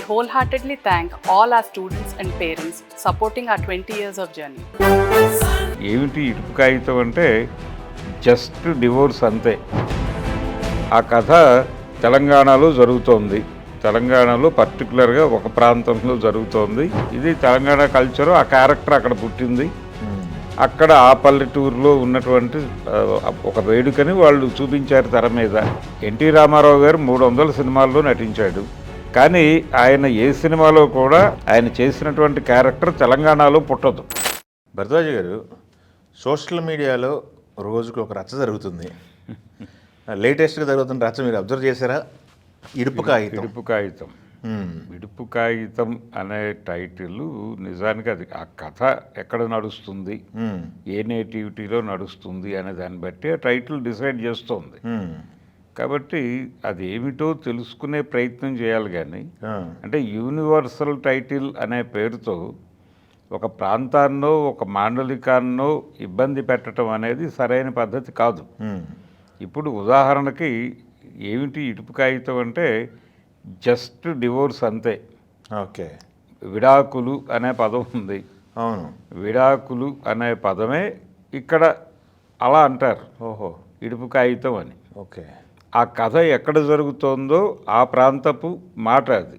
We wholeheartedly thank all our students and parents supporting our 20 years of journey. ఏమిటి ఇటుపు కాగితం అంటే just divorce అంతే. ఆ కథ తెలంగాణలో జరుగుతోంది. తెలంగాణలో పర్టికులర్గా ఒక ప్రాంతంలో జరుగుతోంది. ఇది తెలంగాణ కల్చరు. ఆ క్యారెక్టర్ అక్కడ పుట్టింది. అక్కడ ఆ పల్లెటూరులో ఉన్నటువంటి ఒక వేడుకని వాళ్ళు చూపించారు తెర మీద. ఎన్టీ రామారావు గారు 300 సినిమాల్లో నటించాడు. కానీ ఆయన ఏ సినిమాలో కూడా ఆయన చేసినటువంటి క్యారెక్టర్ తెలంగాణలో పుట్టదు. భరద్వాజ్ గారు, సోషల్ మీడియాలో రోజుకు ఒక రచ్చ జరుగుతుంది. లేటెస్ట్గా జరుగుతున్న రచ్చ మీరు అబ్జర్వ్ చేశారా? ఇడుపు కాగితం ఇడుపు కాగితం అనే టైటిల్ నిజానికి అది ఆ కథ ఎక్కడ నడుస్తుంది, ఏ నేటివిటీలో నడుస్తుంది అనే దాన్ని బట్టి ఆ టైటిల్ డిసైడ్ చేస్తుంది. కాబట్టి అది ఏమిటో తెలుసుకునే ప్రయత్నం చేయాలి. కానీ అంటే యూనివర్సల్ టైటిల్ అనే పేరుతో ఒక ప్రాంతాన్నో ఒక మాండలికాన్నో ఇబ్బంది పెట్టడం అనేది సరైన పద్ధతి కాదు. ఇప్పుడు ఉదాహరణకి ఏమిటి ఇటుపు కాగితం అంటే జస్ట్ డివోర్స్ అంతే. ఓకే. విడాకులు అనే పదం ఉంది. అవును, విడాకులు అనే పదమే ఇక్కడ అలా అంటారు. ఓహో, ఇడుపు కాగితం అని. ఓకే. ఆ కథ ఎక్కడ జరుగుతోందో ఆ ప్రాంతపు మాట అది.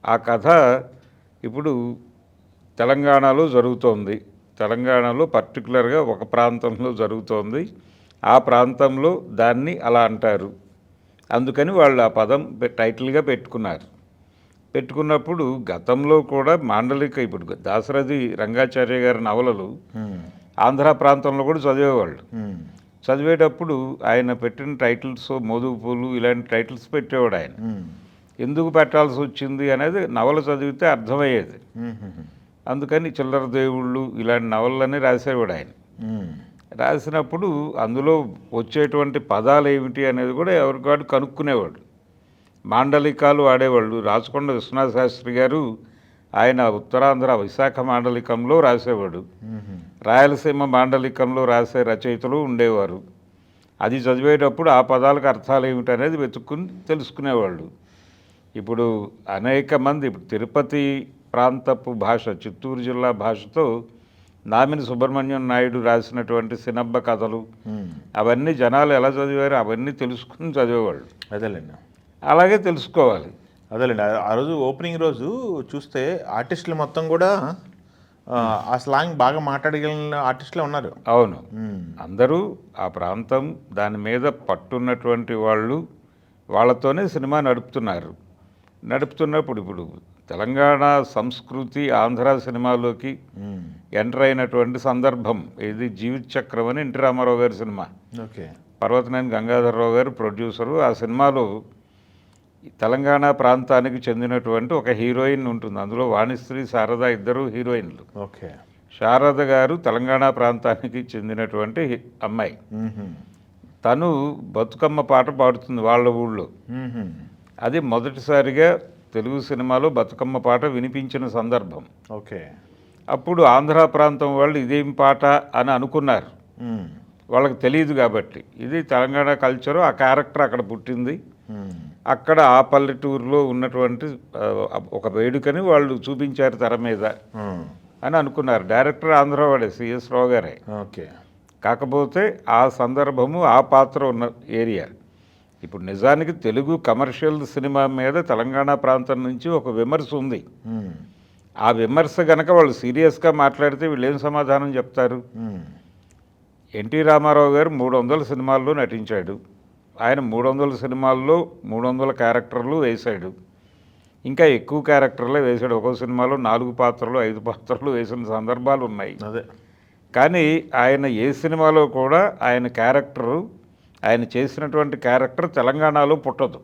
ఆ కథ ఇప్పుడు తెలంగాణలో జరుగుతోంది. తెలంగాణలో పర్టికులర్గా ఒక ప్రాంతంలో జరుగుతోంది. ఆ ప్రాంతంలో దాన్ని అలా అంటారు. అందుకని వాళ్ళు ఆ పదం టైటిల్గా పెట్టుకున్నారు. పెట్టుకున్నప్పుడు గతంలో కూడా మాండలిక, ఇప్పుడు దాశరథి రంగాచార్య గారి నవలలు ఆంధ్ర ప్రాంతంలో కూడా చదివేవాళ్ళు. చదివేటప్పుడు ఆయన పెట్టిన టైటిల్స్ మోదుగు పూలు ఇలాంటి టైటిల్స్ పెట్టేవాడు ఆయన. ఎందుకు పెట్టాల్సి వచ్చింది అనేది నవల చదివితే అర్థమయ్యేది. అందుకని చిల్లర దేవుళ్ళు ఇలాంటి నవలలన్నీ రాసేవాడు ఆయన. రాసినప్పుడు అందులో వచ్చేటువంటి పదాలు ఏమిటి అనేది కూడా ఎవరికాడు కనుక్కునేవాడు. మాండలికాలు ఆడేవాళ్ళు. రాచకొండ విశ్వనాథ శాస్త్రి గారు ఆయన ఉత్తరాంధ్ర విశాఖ మాండలికంలో రాసేవాడు. రాయలసీమ మాండలికంలో రాసే రచయితలు ఉండేవారు. అది చదివేటప్పుడు ఆ పదాలకు అర్థాలు ఏమిటి అనేది వెతుక్కుని తెలుసుకునేవాళ్ళు. ఇప్పుడు అనేక మంది, ఇప్పుడు తిరుపతి ప్రాంతపు భాష, చిత్తూరు జిల్లా భాషతో నామిని సుబ్రహ్మణ్యం నాయుడు రాసినటువంటి సినబ్బ కథలు అవన్నీ జనాలు ఎలా చదివారు అవన్నీ తెలుసుకుని చదివేవాళ్ళు. అదేలేండి, అలాగే తెలుసుకోవాలి. అదేలేండి. ఆ రోజు ఓపెనింగ్ రోజు చూస్తే ఆర్టిస్టులు మొత్తం కూడా ఆ స్లాంగ్ బాగా మాట్లాడగలిగిన ఆర్టిస్టులే ఉన్నారు. అవును, అందరూ ఆ ప్రాంతం దాని మీద పట్టున్నటువంటి వాళ్ళు వాళ్ళతోనే సినిమా నడుపుతున్నప్పుడు ఇప్పుడు తెలంగాణ సంస్కృతి ఆంధ్ర సినిమాలోకి ఎంటర్ అయినటువంటి సందర్భం ఇది జీవిత చక్రం అని ఎన్టీ రామారావు గారి సినిమా. ఓకే. పర్వతనేని గంగాధరరావు గారు ప్రొడ్యూసరు. ఆ సినిమాలో తెలంగాణ ప్రాంతానికి చెందినటువంటి ఒక హీరోయిన్ ఉంటుంది. అందులో వాణిశ్రీ, శారద ఇద్దరు హీరోయిన్లు. ఓకే. శారద గారు తెలంగాణ ప్రాంతానికి చెందినటువంటి అమ్మాయి. తను బతుకమ్మ పాట పాడుతుంది వాళ్ళ ఊళ్ళో. అది మొదటిసారిగా తెలుగు సినిమాలో బతుకమ్మ పాట వినిపించిన సందర్భం. ఓకే. అప్పుడు ఆంధ్ర ప్రాంతం వాళ్ళు ఇదేం పాట అని అనుకున్నారు. వాళ్ళకి తెలియదు కాబట్టి. ఇది తెలంగాణ కల్చరు. ఆ క్యారెక్టర్ అక్కడ పుట్టింది. అక్కడ ఆ పల్లెటూరులో ఉన్నటువంటి ఒక వేడుకని వాళ్ళు చూపించారు తెర మీద అని అనుకున్నారు. డైరెక్టర్ ఆంధ్రవాడే, సిఎస్ రావు గారే. ఓకే. కాకపోతే ఆ సందర్భము ఆ పాత్ర ఉన్న ఏరియా. ఇప్పుడు నిజానికి తెలుగు కమర్షియల్ సినిమా మీద తెలంగాణ ప్రాంతం నుంచి ఒక విమర్శ ఉంది. ఆ విమర్శ గనక వాళ్ళు సీరియస్గా మాట్లాడితే వీళ్ళు ఏం సమాధానం చెప్తారు? ఎన్టీ రామారావు గారు 300 సినిమాల్లో నటించాడు. ఆయన 300 సినిమాల్లో 300 క్యారెక్టర్లు వేశాడు. ఇంకా ఎక్కువ క్యారెక్టర్లే వేశాడు. ఒక్కో సినిమాలో 4 పాత్రలు 5 పాత్రలు వేసిన సందర్భాలు ఉన్నాయి. అదే. కానీ ఆయన ఏ సినిమాలో కూడా ఆయన చేసినటువంటి క్యారెక్టర్ తెలంగాణలో పుట్టదు.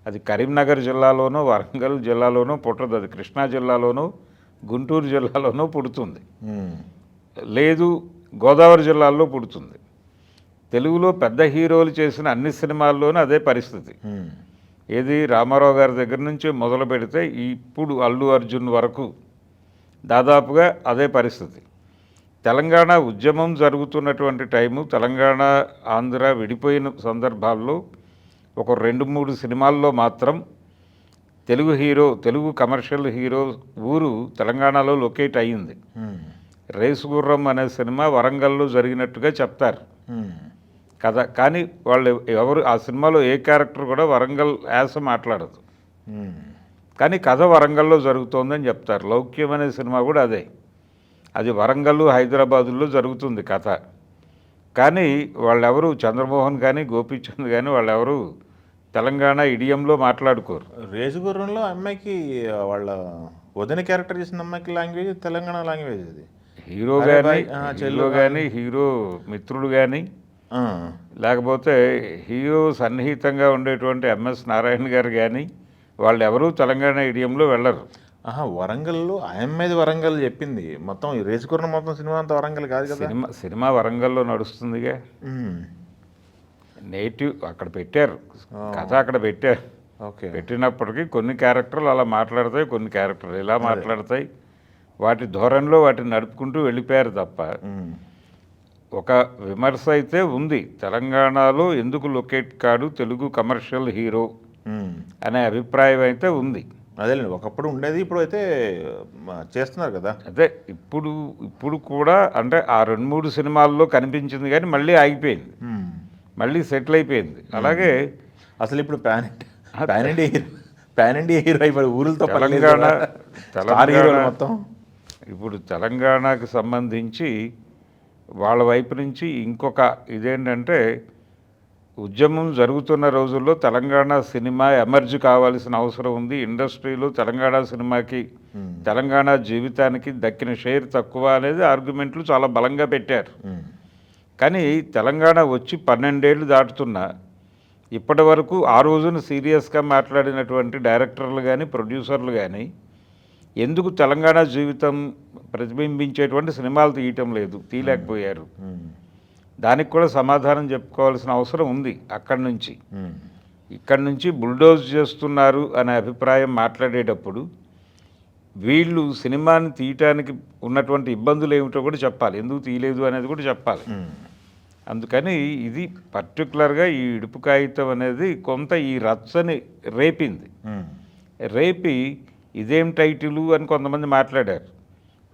అది కరీంనగర్ జిల్లాలోనో వరంగల్ జిల్లాలోనో పుట్టదు. అది కృష్ణా జిల్లాలోనో గుంటూరు జిల్లాలోనో పుడుతుంది, లేదు గోదావరి జిల్లాల్లో పుడుతుంది. తెలుగులో పెద్ద హీరోలు చేసిన అన్ని సినిమాల్లోనూ అదే పరిస్థితి. ఏది రామారావు గారి దగ్గర నుంచి మొదలు పెడితే ఇప్పుడు అల్లు అర్జున్ వరకు దాదాపుగా అదే పరిస్థితి. తెలంగాణ ఉద్యమం జరుగుతున్నటువంటి టైము, తెలంగాణ ఆంధ్ర విడిపోయిన సందర్భాల్లో ఒక 2-3 సినిమాల్లో మాత్రం తెలుగు కమర్షియల్ హీరో ఊరు తెలంగాణలో లొకేట్ అయ్యింది. రేసు గుర్రం అనే సినిమా వరంగల్లో జరిగినట్టుగా చెప్తారు కథ. కానీ వాళ్ళు ఎవరు ఆ సినిమాలో ఏ క్యారెక్టర్ కూడా వరంగల్ యాస మాట్లాడదు, కానీ కథ వరంగల్లో జరుగుతోందని చెప్తారు. లౌక్యం అనే సినిమా కూడా అదే, అది వరంగల్ హైదరాబాదుల్లో జరుగుతుంది కథ. కానీ వాళ్ళెవరు చంద్రమోహన్ కానీ గోపీచంద్ కానీ వాళ్ళెవరు తెలంగాణ ఇడియంలో మాట్లాడుకోరు. రేసుగుర్రంలో అమ్మాయికి వాళ్ళ వదిన క్యారెక్టర్ చేసిన అమ్మాయికి లాంగ్వేజ్ తెలంగాణ లాంగ్వేజ్. అది హీరో కానీ హీరో మిత్రుడు కానీ లేకపోతే హీరో సన్నిహితంగా ఉండేటువంటి ఎంఎస్ నారాయణ గారు కానీ వాళ్ళు ఎవరూ తెలంగాణ ఇడియంలో వెళ్ళరు. వరంగల్లో అమ్మాయిది వరంగల్ చెప్పింది, మొత్తం రేసుగుర్రం మొత్తం సినిమా అంతా వరంగల్ కాదు కదా. సినిమా వరంగల్లో నడుస్తుందిగా, నేటివ్ అక్కడ పెట్టారు, కథ అక్కడ పెట్టారు. పెట్టినప్పటికీ కొన్ని క్యారెక్టర్లు అలా మాట్లాడతాయి, కొన్ని క్యారెక్టర్లు ఇలా మాట్లాడతాయి. వాటి ధోరణిలో వాటిని నడుపుకుంటూ వెళ్ళిపోయారు తప్ప ఒక విమర్శ అయితే ఉంది, తెలంగాణలో ఎందుకు లొకేట్ కాడు తెలుగు కమర్షియల్ హీరో అనే అభిప్రాయం అయితే ఉంది. అదేలేండి, ఒకప్పుడు ఉండేది, ఇప్పుడు అయితే చేస్తున్నారు కదా. అదే ఇప్పుడు కూడా అంటే ఆ 2-3 సినిమాల్లో కనిపించింది కానీ మళ్ళీ ఆగిపోయింది, మళ్ళీ సెటిల్ అయిపోయింది. అలాగే అసలు ఇప్పుడు పాన్ ఇండియా హీరో అయిపోయి ఊరులతో తెలంగాణ మొత్తం. ఇప్పుడు తెలంగాణకు సంబంధించి వాళ్ళ వైపు నుంచి ఇంకొక ఇదేంటంటే ఉద్యమం జరుగుతున్న రోజుల్లో తెలంగాణ సినిమా ఎమర్జ్ కావాల్సిన అవసరం ఉంది. ఇండస్ట్రీలో తెలంగాణ సినిమాకి తెలంగాణ జీవితానికి దక్కిన షేర్ తక్కువ అనేది ఆర్గ్యుమెంట్లు చాలా బలంగా పెట్టారు. కానీ తెలంగాణ వచ్చి 12 ఏళ్ళు దాటుతున్నా ఇప్పటి వరకు ఆ రోజున సీరియస్గా మాట్లాడినటువంటి డైరెక్టర్లు కానీ ప్రొడ్యూసర్లు కానీ ఎందుకు తెలంగాణ జీవితం ప్రతిబింబించేటువంటి సినిమాలు తీయలేకపోయారు. దానికి కూడా సమాధానం చెప్పుకోవాల్సిన అవసరం ఉంది. ఇక్కడి నుంచి బుల్డోజ్ చేస్తున్నారు అనే అభిప్రాయం మాట్లాడేటప్పుడు వీళ్ళు సినిమాని తీయటానికి ఉన్నటువంటి ఇబ్బందులు ఏమిటో కూడా చెప్పాలి, ఎందుకు తీయలేదు అనేది కూడా చెప్పాలి. అందుకని ఇది పర్టికులర్గా ఈ ఇడుపు కాగితం అనేది కొంత ఈ రచ్చని రేపి ఇదేం టైటిలు అని కొంతమంది మాట్లాడారు.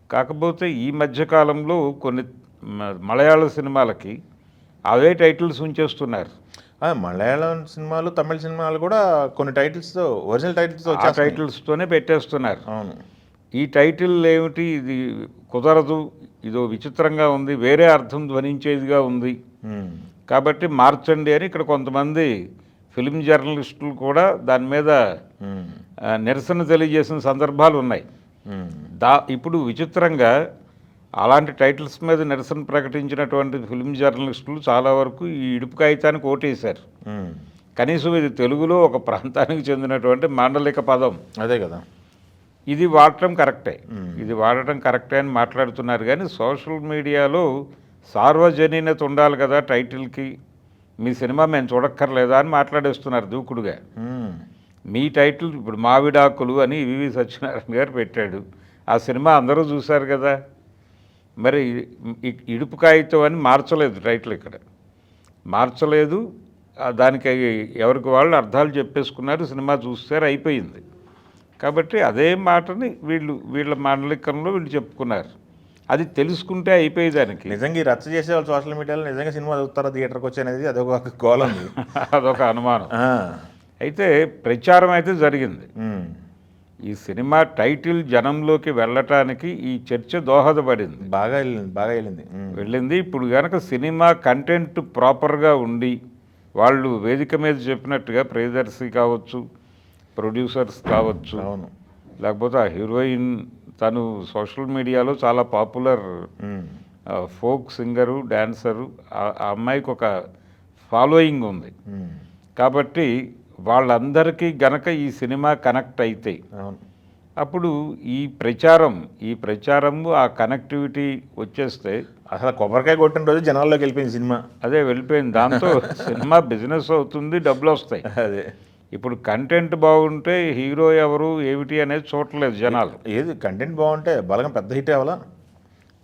కాకపోతే ఈ మధ్యకాలంలో కొన్ని మలయాళ సినిమాలకి అవే టైటిల్స్ ఉంచేస్తున్నారు. మలయాళం సినిమాలు తమిళ సినిమాలు కూడా కొన్ని టైటిల్స్తో ఒరిజినల్ టైటిల్స్తోనే పెట్టేస్తున్నారు. అవును, ఈ టైటిల్ ఏమిటి, ఇది కుదరదు, ఇదో విచిత్రంగా ఉంది, వేరే అర్థం ధ్వనించేదిగా ఉంది, కాబట్టి మార్చండి అని ఇక్కడ కొంతమంది ఫిల్మ్ జర్నలిస్టులు కూడా దాని మీద నిరసన తెలియజేసిన సందర్భాలు ఉన్నాయి. ఇప్పుడు విచిత్రంగా అలాంటి టైటిల్స్ మీద నిరసన ప్రకటించినటువంటి ఫిల్మ్ జర్నలిస్టులు చాలా వరకు ఈ ఇడుపు కాగితానికి ఓటేశారు. కనీసం ఇది తెలుగులో ఒక ప్రాంతానికి చెందినటువంటి మాండలిక పదం, అదే కదా, ఇది వాడటం కరెక్టే అని మాట్లాడుతున్నారు. కానీ సోషల్ మీడియాలో సార్వజనీనత ఉండాలి కదా టైటిల్కి, మీ సినిమా మేము చూడక్కర్లేదా అని మాట్లాడేస్తున్నారు దూకుడుగా. మీ టైటిల్ ఇప్పుడు మావిడాకులు అని వివి సత్యనారాయణ గారు పెట్టాడు, ఆ సినిమా అందరూ చూశారు కదా, మరి ఇడుపు కాగితం అని మార్చలేదు, టైటిల్ ఇక్కడ మార్చలేదు, దానికి ఎవరికి వాళ్ళు అర్థాలు చెప్పేసుకున్నారు, సినిమా చూస్తారు, అయిపోయింది. కాబట్టి అదే మాటని వీళ్ళ మాండలికంలో వీళ్ళు చెప్పుకున్నారు, అది తెలుసుకుంటే అయిపోయేదానికి. నిజంగా ఈ రచ్చ చేసే వాళ్ళు సోషల్ మీడియాలో నిజంగా సినిమా చూస్తారా థియేటర్కి వచ్చి అనేది అదొక గోళం, అదొక అనుమానం. అయితే ప్రచారం అయితే జరిగింది, ఈ సినిమా టైటిల్ జనంలోకి వెళ్ళటానికి ఈ చర్చ దోహదపడింది, బాగా వెళ్ళింది. ఇప్పుడు కనుక సినిమా కంటెంట్ ప్రాపర్గా ఉండి వాళ్ళు వేదిక మీద చెప్పినట్టుగా ప్రియదర్శి కావచ్చు, ప్రొడ్యూసర్స్ కావచ్చు, లేకపోతే ఆ హీరోయిన్ తను సోషల్ మీడియాలో చాలా పాపులర్ ఫోక్ సింగరు, డాన్సరు, ఆ అమ్మాయికి ఒక ఫాలోయింగ్ ఉంది. కాబట్టి వాళ్ళందరికీ గనక ఈ సినిమా కనెక్ట్ అయితే అప్పుడు ఈ ప్రచారము ఆ కనెక్టివిటీ వచ్చేస్తే అసలు కొబ్బరికాయ కొట్టిన రోజు జనాల్లోకి వెళ్ళిపోయింది సినిమా, వెళ్ళిపోయింది. దాంతో సినిమా బిజినెస్ అవుతుంది, డబ్బులు వస్తాయి. ఇప్పుడు కంటెంట్ బాగుంటే హీరో ఎవరు ఏమిటి అనేది చూడలేదు జనాలు. ఏది కంటెంట్ బాగుంటే బలగం పెద్ద హిట్ అవ్వాలా,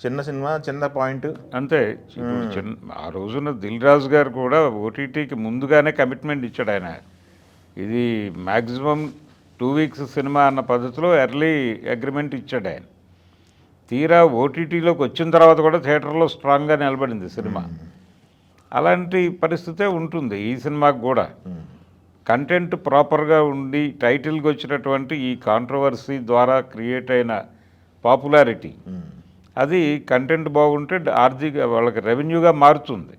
చిన్న సినిమా చిన్న పాయింట్ అంతే. ఇప్పుడు ఆ రోజున దిల్ రాజు గారు కూడా ఓటీటీకి ముందుగానే కమిట్మెంట్ ఇచ్చాడు ఆయన, ఇది మ్యాక్సిమం 2 వీక్స్ సినిమా అన్న పద్ధతిలో ఎర్లీ అగ్రిమెంట్ ఇచ్చాడు ఆయన. తీరా ఓటీటీలోకి వచ్చిన తర్వాత కూడా థియేటర్లో స్ట్రాంగ్గా నిలబడింది సినిమా. అలాంటి పరిస్థితే ఉంటుంది ఈ సినిమాకు కూడా. కంటెంట్ ప్రాపర్గా ఉండి టైటిల్కి వచ్చినటువంటి ఈ కాంట్రవర్సీ ద్వారా క్రియేట్ అయిన పాపులారిటీ, అది కంటెంట్ బాగుంటే ఆర్థిక వాళ్ళకి రెవెన్యూగా మారుతుంది,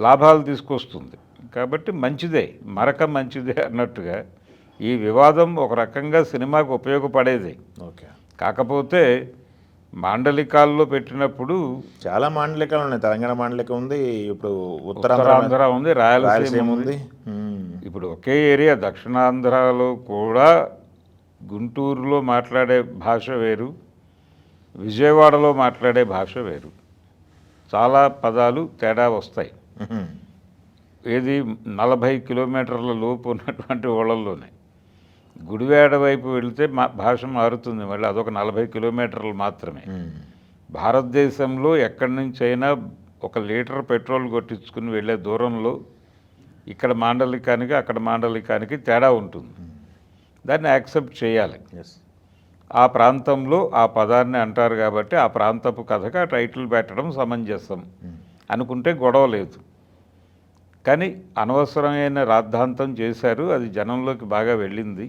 లాభాలు తీసుకొస్తుంది. కాబట్టి మంచిదే, మరక మంచిదే అన్నట్టుగా ఈ వివాదం ఒక రకంగా సినిమాకు ఉపయోగపడేది. ఓకే. కాకపోతే మాండలికాల్లో పెట్టినప్పుడు చాలా మాండలికాలు ఉన్నాయి. తెలంగాణ మాండలికం ఉంది, ఇప్పుడు ఉత్తరాంధ్ర ఉంది, రాయలసీమ ఉంది. ఉంది. ఇప్పుడు ఒకే ఏరియా దక్షిణాంధ్రలో కూడా గుంటూరులో మాట్లాడే భాష వేరు, విజయవాడలో మాట్లాడే భాష వేరు. చాలా పదాలు తేడా వస్తాయి. ఏది 40 కిలోమీటర్ల లోపు ఉన్నటువంటి ఓళ్ళల్లోనే. గుడివాడ వైపు వెళితే భాష మారుతుంది, మళ్ళీ అదొక 40 కిలోమీటర్లు మాత్రమే. భారతదేశంలో ఎక్కడి నుంచి అయినా 1 లీటర్ పెట్రోల్ కొట్టించుకుని వెళ్ళే దూరంలో ఇక్కడ మాండలికానికి అక్కడ మాండలికానికి తేడా ఉంటుంది. దాన్ని యాక్సెప్ట్ చేయాలి. ఆ ప్రాంతంలో ఆ పదాన్ని అంటారు కాబట్టి ఆ ప్రాంతపు కథగా టైటిల్ పెట్టడం సమంజసం అనుకుంటే గొడవ లేదు. కానీ అనవసరమైన రాద్ధాంతం చేశారు, అది జనంలోకి బాగా వెళ్ళింది.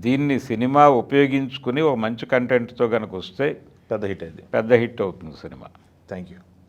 దీన్ని సినిమా ఉపయోగించుకుని ఒక మంచి కంటెంట్తో కనుక వస్తే పెద్ద హిట్ అయింది, పెద్ద హిట్ అవుతుంది సినిమా. Thank you.